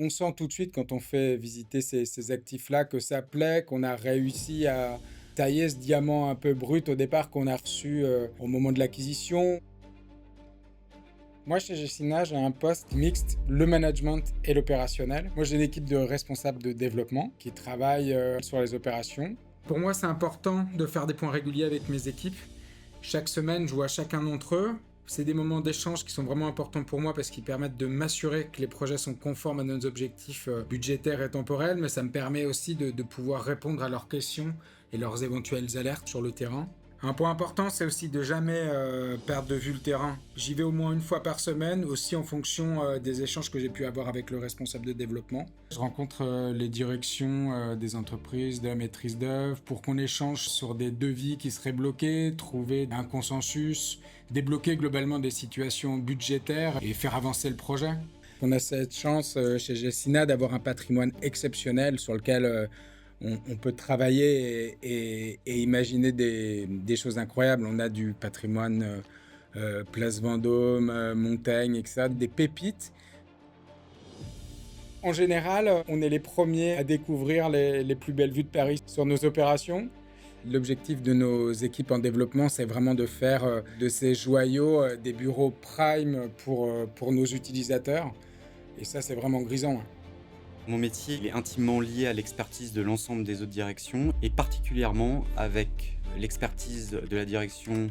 On sent tout de suite quand on fait visiter ces actifs-là que ça plaît, qu'on a réussi à tailler ce diamant un peu brut au départ qu'on a reçu, au moment de l'acquisition. Moi, chez Gecina, j'ai un poste mixte, le management et l'opérationnel. Moi, j'ai une équipe de responsables de développement qui travaillent, sur les opérations. Pour moi, c'est important de faire des points réguliers avec mes équipes. Chaque semaine, je vois chacun d'entre eux. C'est des moments d'échange qui sont vraiment importants pour moi parce qu'ils permettent de m'assurer que les projets sont conformes à nos objectifs budgétaires et temporels, mais ça me permet aussi de pouvoir répondre à leurs questions et leurs éventuelles alertes sur le terrain. Un point important, c'est aussi de jamais perdre de vue le terrain. J'y vais au moins une fois par semaine, aussi en fonction des échanges que j'ai pu avoir avec le responsable de développement. Je rencontre les directions des entreprises, de la maîtrise d'œuvre, pour qu'on échange sur des devis qui seraient bloqués, trouver un consensus, débloquer globalement des situations budgétaires et faire avancer le projet. On a cette chance chez Gecina d'avoir un patrimoine exceptionnel sur lequel on peut travailler et imaginer des choses incroyables. On a du patrimoine Place Vendôme, Montaigne, etc., des pépites. En général, on est les premiers à découvrir les plus belles vues de Paris sur nos opérations. L'objectif de nos équipes en développement, c'est vraiment de faire de ces joyaux des bureaux prime pour nos utilisateurs. Et ça, c'est vraiment grisant, hein. Mon métier, il est intimement lié à l'expertise de l'ensemble des autres directions et particulièrement avec l'expertise de la direction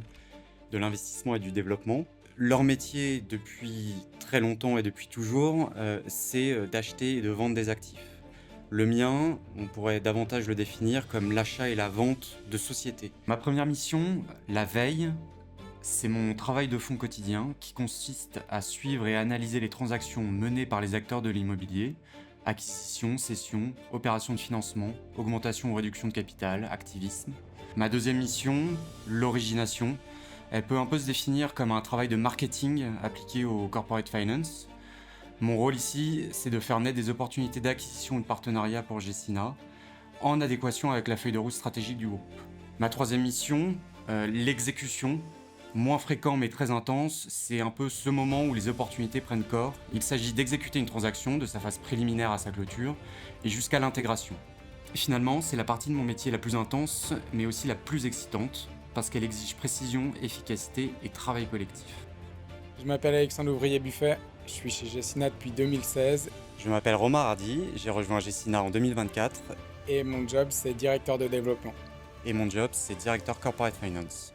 de l'investissement et du développement. Leur métier depuis très longtemps et depuis toujours, c'est d'acheter et de vendre des actifs. Le mien, on pourrait davantage le définir comme l'achat et la vente de sociétés. Ma première mission, la veille, c'est mon travail de fond quotidien qui consiste à suivre et analyser les transactions menées par les acteurs de l'immobilier, acquisition, cession, opération de financement, augmentation ou réduction de capital, activisme. Ma deuxième mission, l'origination, elle peut un peu se définir comme un travail de marketing appliqué au corporate finance. Mon rôle ici, c'est de faire naître des opportunités d'acquisition ou de partenariat pour Gecina, en adéquation avec la feuille de route stratégique du groupe. Ma troisième mission, l'exécution, moins fréquent mais très intense, c'est un peu ce moment où les opportunités prennent corps. Il s'agit d'exécuter une transaction de sa phase préliminaire à sa clôture et jusqu'à l'intégration. Finalement, c'est la partie de mon métier la plus intense, mais aussi la plus excitante, parce qu'elle exige précision, efficacité et travail collectif. Je m'appelle Alexandre Ouvrier-Buffet, je suis chez Gecina depuis 2016 Je m'appelle Romain Hardy, j'ai rejoint Gecina en 2024 et mon job, c'est directeur de développement. et mon job, c'est directeur corporate finance.